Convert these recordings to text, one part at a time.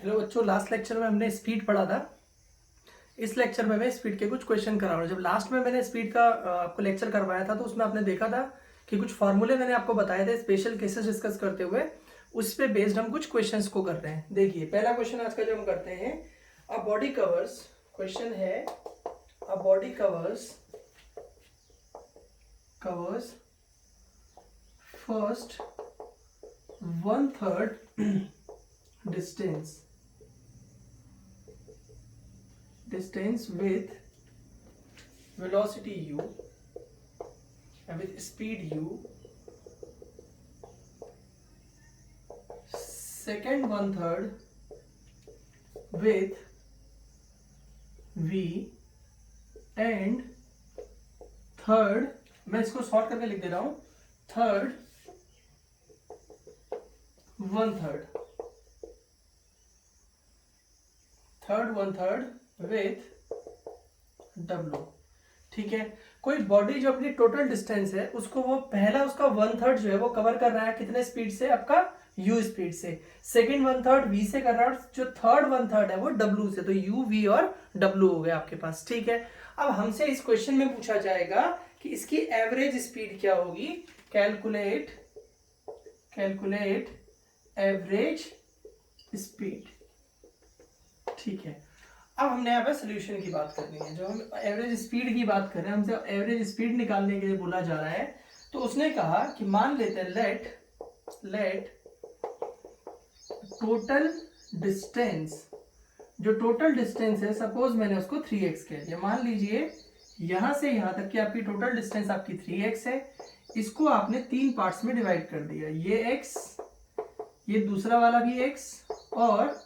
Hello बच्चों, last lecture में हमने स्पीड पढ़ा था। इस लेक्चर में मैं स्पीड के कुछ क्वेश्चन करा रहा हूँ। जब लास्ट में मैंने स्पीड का आपको लेक्चर करवाया था तो उसमें आपने देखा था कि कुछ फॉर्मूले मैंने आपको बताए थे स्पेशल केसेस डिस्कस करते हुए। उस पे बेस्ड हम कुछ क्वेश्चंस को कर रहे हैं। देखिए, पहला क्वेश्चन आज का जो हम करते हैं, अ बॉडी कवर्स। क्वेश्चन है, a body covers first 1/3 distance with velocity u and with speed u, second 1/3 with v, and third, मैं इसको शॉर्ट करके लिख दे रहा हूं, थर्ड 1/3 विथ w। ठीक है, कोई बॉडी जो अपनी टोटल डिस्टेंस है उसको वो पहला उसका 1/3 जो है वो कवर कर रहा है कितने स्पीड से, आपका u स्पीड से। सेकंड 1/3 v से कर रहा है, जो थर्ड 1/3 है वो w से। तो u v और w हो गया आपके पास। ठीक है, अब हमसे इस क्वेश्चन में पूछा जाएगा कि इसकी एवरेज स्पीड क्या होगी। Calculate average speed. ठीक है, अब हमने यहाँ पे सोल्यूशन की बात करनी है। जो हम एवरेज स्पीड की बात कर रहे हैं, हमसे एवरेज स्पीड निकालने के लिए बोला जा रहा है। तो उसने कहा कि मान लेते हैं लेट टोटल डिस्टेंस, जो टोटल डिस्टेंस है, सपोज मैंने उसको 3x कह दिया। मान लीजिए यहां से यहां तक की आपकी टोटल डिस्टेंस आपकी 3x है। इसको आपने 3 पार्ट्स में डिवाइड कर दिया, ये x, ये दूसरा वाला भी x, और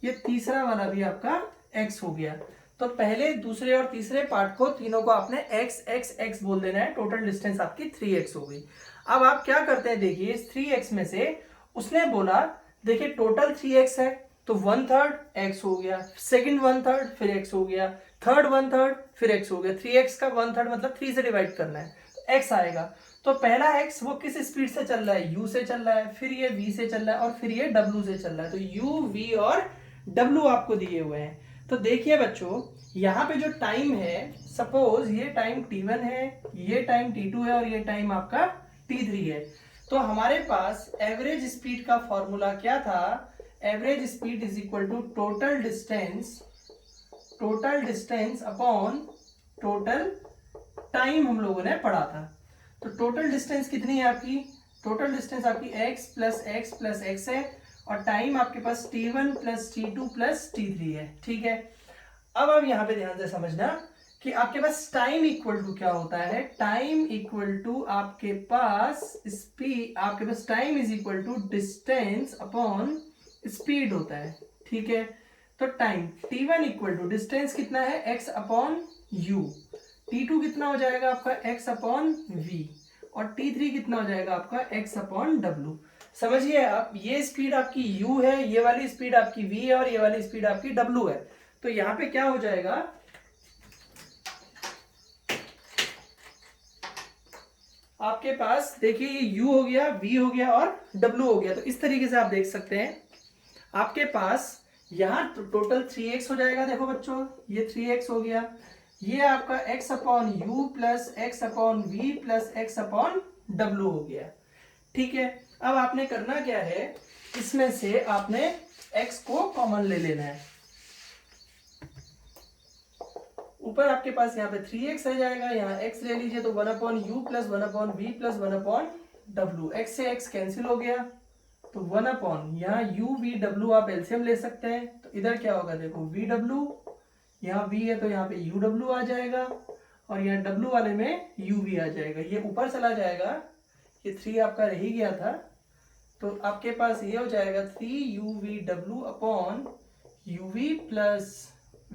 ये तीसरा वाला भी आपका x हो गया। तो पहले, दूसरे और तीसरे पार्ट को, तीनों को आपने x x x बोल देना है। टोटल डिस्टेंस आपकी 3x हो गई। अब आप क्या करते हैं, देखिए इस 3x में से उसने बोला, देखिए टोटल 3x है तो 1/3 x हो गया, सेकंड 1/3 फिर x हो गया, थर्ड 1/3 फिर x हो गया। 3x का 1/3 मतलब 3 से डिवाइड करना है तो x आएगा। तो पहला x वो किस स्पीड से चल रहा है, u से चल रहा है, फिर ये v से चल रहा है, और फिर ये w से चल रहा है। तो u v और w आपको दिए हुए हैं। तो देखिए बच्चों, यहाँ पे जो टाइम है, सपोज ये टाइम t1 है, ये टाइम t2 है, और ये टाइम आपका t3 है। तो हमारे पास एवरेज स्पीड का फॉर्मूला क्या था, average speed is equal to total distance upon total time, हम लोगों ने पढ़ा था। तो टोटल डिस्टेंस कितनी है आपकी, टोटल डिस्टेंस आपकी x plus x plus x है, और टाइम आपके पास t1 plus t2 plus t3 है। ठीक है, अब आप यहां पे ध्यान से समझना कि आपके पास टाइम इक्वल टू क्या होता है। टाइम इक्वल टू आपके पास स्पीड, आपके पास time is equal to distance upon speed होता है। ठीक है, तो time t1 equal to distance कितना है, x अपॉन u, t2 कितना हो जाएगा आपका x अपॉन v, और t3 कितना हो जाएगा आपका x अपॉन w। समझिए आप, ये स्पीड आपकी u है, ये वाली स्पीड आपकी v है, और ये वाली स्पीड आपकी w है। तो यहां पे क्या हो जाएगा, आपके पास देखिए ये u हो गया, v हो गया और w हो गया। तो इस तरीके से आप देख सकते हैं, आपके पास यहां टोटल 3x हो जाएगा। देखो बच्चों, ये 3x हो गया, ये आपका x upon u plus x upon v plus x upon डब्ल्यू हो गया। ठीक है, अब आपने करना क्या है, इसमें से आपने x को कॉमन ले लेना है। ऊपर आपके पास यहाँ पे 3x रह जाएगा, यहाँ x ले लीजिए, तो 1 upon u plus 1 upon v plus 1 upon डब्ल्यू। x से x कैंसिल हो गया, तो 1 अपॉन, यहाँ u v w आप एलसीएम ले सकते हैं। तो इधर क्या होगा, देखो v w, यहाँ v है तो यहाँ पे u w आ जाएगा, और यहाँ w वाले में u v आ जाएगा। ये ऊपर चला जाएगा, ये 3 आपका रह ही गया था। तो आपके पास ये हो जाएगा 3uv upon uv plus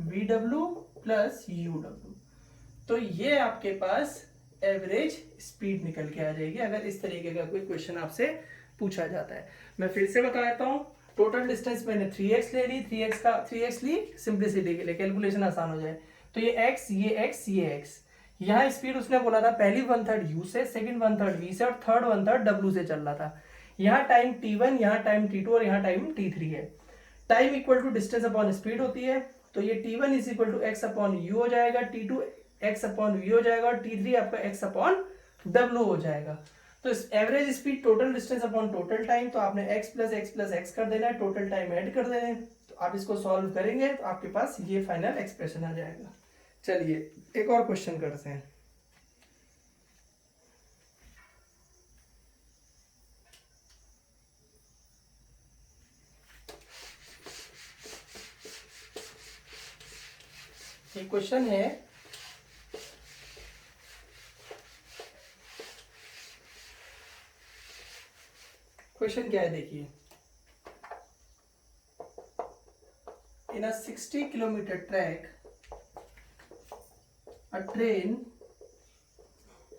vw plus uw। तो ये आपके पास एवरेज स्पीड निकल के आ जाएगी, अगर इस तरीके का कोई क्वेश्चन आपसे पूछा जाता है। मैं फिर से बता देता हूँ, टोटल डिस्टेंस मैंने 3x ले ली, 3x ली सिंप्लिसिटी के लिए, कैलकुलेशन आसान हो जाए। तो ये x, ये x, ये x। यहाँ स्पीड उसने बोला था पहली 1/3 u से, सेकंड 1/3 v से, और थर्ड 1/3 w से चल रहा था। यहाँ टाइम t1, यहाँ टाइम t2 और यहाँ टाइम t3 है। Time equal to distance upon speed होती है, तो ये t1 is equal to x upon u हो जाएगा, t2 एक्स अपॉन वी हो जाएगा और t3 आपका एक्स अपॉन डब्ल्यू हो जाएगा। तो average speed total distance upon total time, तो आपने x plus x plus x कर देना है, टोटल टाइम ऐड कर देना है, तो आप इसको सॉल्व करेंगे तो आपके पास ये फाइनल एक्सप्रेशन आ जाएगा। चलिए एक और क्वेश्चन करते हैं। ये क्वेश्चन है क्वेश्चन क्या है देखिए, इन अ 60 kilometre track a train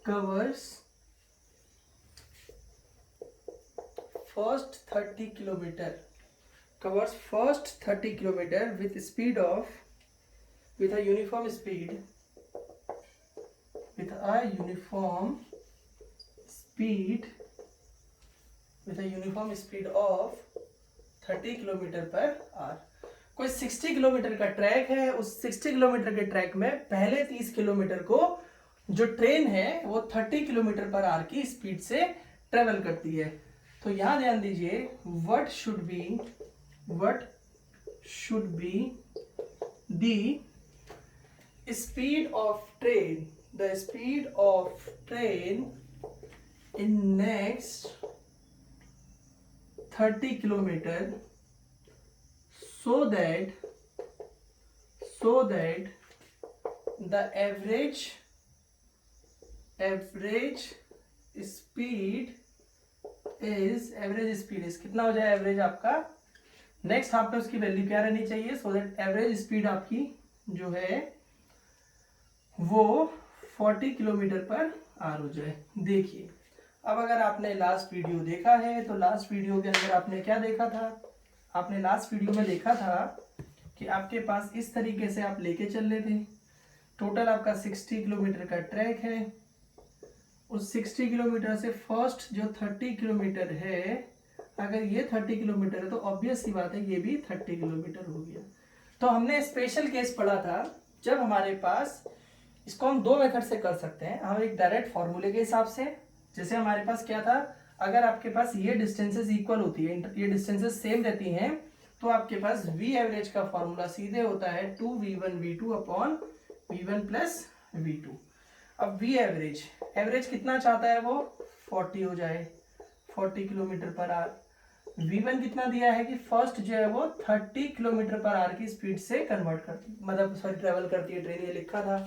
covers first 30 kilometer with speed of with a uniform speed of 30 kilometre per our. कोई 60 किलोमीटर का ट्रैक है, उस 60 किलोमीटर के ट्रैक में पहले 30 किलोमीटर को जो ट्रेन है वो 30 किलोमीटर पर आवर की स्पीड से ट्रेवल करती है। तो यहां ध्यान दीजिए, what should be the speed of train in next 30 kilometre so that the average speed is कितना हो जाए एवरेज आपका, नेक्स्ट हाफ में उसकी वैल्यू क्या रहनी चाहिए, सो दैट एवरेज स्पीड आपकी जो है वो 40 किलोमीटर पर आवर हो जाए। देखिए अब अगर आपने लास्ट वीडियो देखा है तो लास्ट वीडियो के अंदर आपने क्या देखा था, आपने लास्ट वीडियो में देखा था कि आपके पास इस तरीके से आप लेके चल रहे थे, टोटल आपका 60 किलोमीटर का ट्रैक है, उस 60 किलोमीटर से फर्स्ट जो 30 किलोमीटर है, अगर ये 30 किलोमीटर है तो ऑब्वियस सी बात है ये भी 30 किलोमीटर हो गया। तो हमने स्पेशल केस पढ़ा था जब हमारे पास, इसको हम दो मेथड से कर सकते हैं, हम एक डायरेक्ट फॉर्मूले के हिसाब से, जैसे हमारे पास क्या था, अगर आपके पास ये डिस्टेंसेस इक्वल होती है, ये डिस्टेंसेस सेम रहती हैं, तो आपके पास v एवरेज का फॉर्मूला सीधे होता है 2v1 v2 upon v1 plus v2। अब v एवरेज कितना चाहता है वो 40 हो जाए, 40 किलोमीटर पर आवर। v1 कितना दिया है कि फर्स्ट जो है वो 30 किलोमीटर पर आवर की स्पीड से कन्वर्ट करती, मतलब सॉरी ट्रेवल करती है ट्रेन, ये लिखा था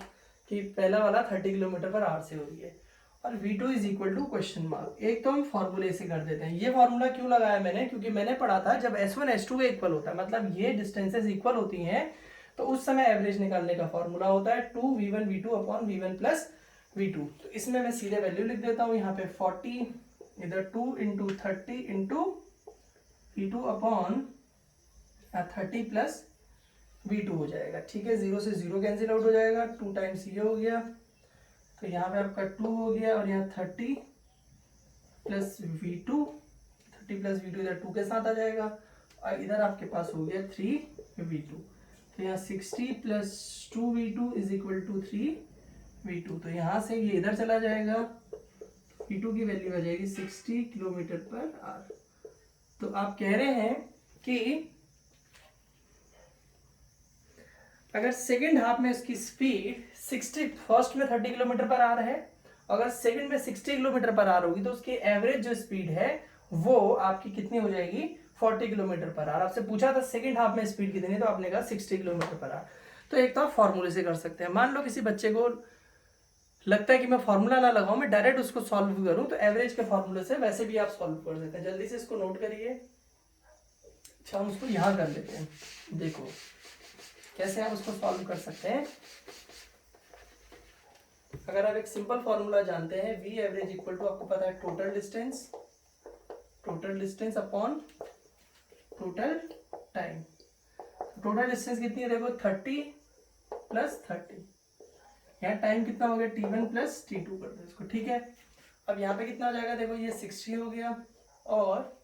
कि पहला वाला 30 किलोमीटर पर आवर से हो रही है, और v2 is equal to question mark. एक तो हम फॉर्मूले से कर देते हैं, ये फॉर्मूला क्यों लगाया मैंने, क्योंकि मैंने पढ़ा था जब s1 s2 के इक्वल होता है, मतलब ये डिस्टेंसेस इक्वल होती हैं, तो उस समय एवरेज निकालने का फॉर्मूला होता है 2v1 v2 upon v1 plus v2। तो इसमें मैं सीधे वैल्यू लिख देता हूँ यहाँ पे 40, इधर 2 into 30 into v2 upon 30 plus v2 हो जाएगा। ठीक है, 0 से 0 कैंसिल आउट हो जाएगा, 2 टाइम्स ये हो गया, तो यहाँ पे आपका 2 हो गया, और यहाँ 30 प्लस v2, 30 प्लस v2 इधर 2 के साथ आ जाएगा, और इधर आपके पास हो गया 3v2, तो यहाँ 60 plus 2v2 is equal to 3v2, तो यहाँ से ये इधर चला जाएगा, v2 की वैल्यू आ जाएगी 60 किलोमीटर पर आवर। तो आप कह रहे हैं कि अगर सेकेंड हाफ में इसकी स्पीड 60, फर्स्ट में 30 किलोमीटर पर आवर है, अगर सेकेंड में 60 किलोमीटर पर आवर होगी तो उसकी एवरेज जो स्पीड है वो आपकी कितनी हो जाएगी 40 किलोमीटर पर आवर। आपसे पूछा था सेकेंड हाफ में स्पीड कितनी, तो आपने कहा 60 किलोमीटर पर आवर। तो एक तो आप फॉर्मूले से कर सकते हैं, मान लो किसी बच्चे को लगता है कि मैं फॉर्मूला ना लगाऊं, मैं डायरेक्ट उसको सॉल्व करूं, तो एवरेज के फॉर्मूले से वैसे भी आप सॉल्व कर सकते हैं। जल्दी से इसको नोट करिए। अच्छा हम उसको यहाँ कर लेते हैं, देखो कैसे आप उसको सॉल्व कर सकते हैं। अगर आप एक सिंपल फॉर्मूला जानते हैं, v एवरेज इक्वल टू, आपको पता है total distance upon total time. Total distance कितनी है देखो 30 प्लस 30, यहाँ टाइम कितना हो गया t1 प्लस t2 कर दो इसको। ठीक है, अब यहाँ पे कितना हो जाएगा देखो, ये 60 हो गया, और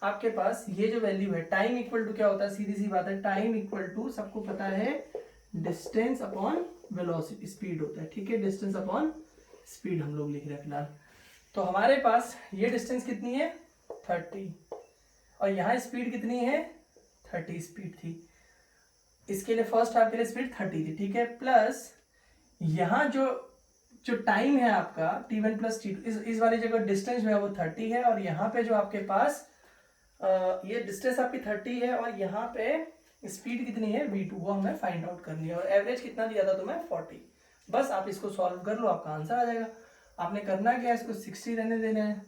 आपके पास ये जो वैल्यू है, टाइम इक्वल टू क्या होता है, सीधी सी बात है, टाइम इक्वल टू सबको पता है डिस्टेंस अपॉन वेलोसिटी, स्पीड होता है, ठीक है, डिस्टेंस अपॉन स्पीड हम लोग लिख रहे हैं फिलहाल। तो हमारे पास ये डिस्टेंस कितनी है 30 और यहाँ स्पीड कितनी है 30 स्पीड थी, इसके लिए फर्स्ट हाफ के लिए स्पीड 30 थी, ठीक है, प्लस यहाँ जो जो टाइम है आपका t1 प्लस t2, इस वाली जगह डिस्टेंस जो है वो 30 है और यहाँ पे जो आपके पास ये डिस्टेंस आपकी 30 है और यहाँ पे स्पीड कितनी है v2, वो हमें फाइंड आउट करनी है और एवरेज कितना दिया था तुम्हें 40। बस आप इसको सॉल्व कर लो, आपका आंसर आ जाएगा। आपने करना क्या है, इसको 60 रहने देना है,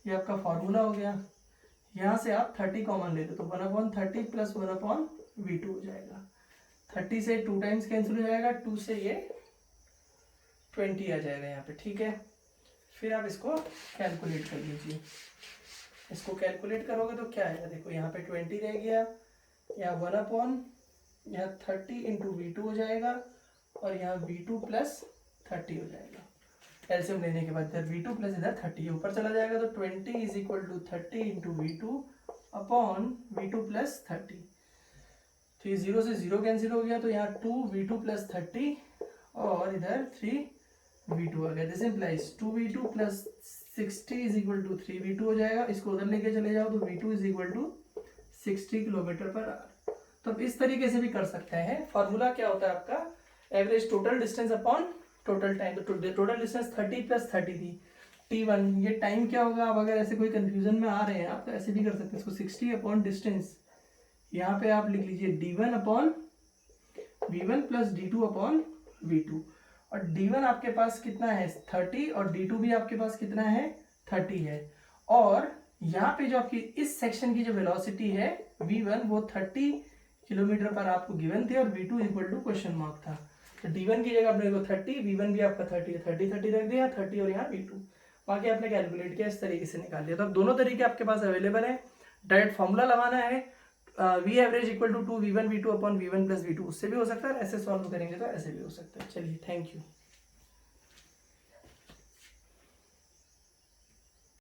ये आपका फॉर्मूला हो गया। यहाँ से आप 30 कॉमन ले लो तो 1/30 प्लस 1/v2 हो जाएगा। 30 से 2 टाइम्स कैंसिल हो जाएगा, 2 से ये 20 आ जाएगा यहाँ पे, ठीक है। फिर आप इसको कैलकुलेट कर लीजिए, इसको कैलकुलेट करोगे तो क्या आएगा, देखो यहाँ पे 20 रह गया, यहाँ 1/30 इंटू v2 हो जाएगा और यहाँ v2 प्लस 30 हो जाएगा। एलसीएम लेने के बाद इधर v2 प्लस इधर 30 ऊपर चला जाएगा तो 20 is equal to 30 into v2 upon v2 plus 30। तो ये 0 से 0 कैंसिल हो गया तो यहाँ 2v2 प्लस 30 और इधर 3v2 आ गया। This implies 2v2 plus 60 is equal to 3v2 हो जाएगा। इसको उधर लेके चले जाओ तो v2 is equal to 60 kilometre per hour. तो अब इस तरीके से भी कर सकते हैं। फॉर्मूला क्या होता है आपका, average total distance upon total time. तो टोटल डिस्टेंस 30 प्लस 30 थी, t1, ये टाइम क्या होगा। अब अगर ऐसे कोई कंफ्यूजन में आ रहे हैं आप तो ऐसे भी कर सकते हैं, इसको 60 अपॉन डिस्टेंस, यहाँ पे आप लिख लीजिए d1 upon v1 plus d2 upon v2। और d1 आपके पास कितना है 30 और d2 भी आपके पास कितना है 30 है। और यहाँ पे जो आपकी इस सेक्शन की जो वेलोसिटी है v1 वो 30 किलोमीटर पर आपको गिवन थी और v2 equal to question mark था। तो d1 की जगह अपने को 30, v1 भी आपका 30 है, 30 रख दिया, 30 और यहाँ v2, बाकी आपने कैलकुलेट किया, इस तरीके से निकाल लिया। तो अब दोनों तरीके आपके पास अवेलेबल है। डायरेक्ट फॉर्मूला लगाना है v average equal to 2v1 v2 upon v1 plus v2, उससे भी हो सकता है, ऐसे सॉल्व करेंगे तो ऐसे भी हो सकता है। चलिए, थैंक यू।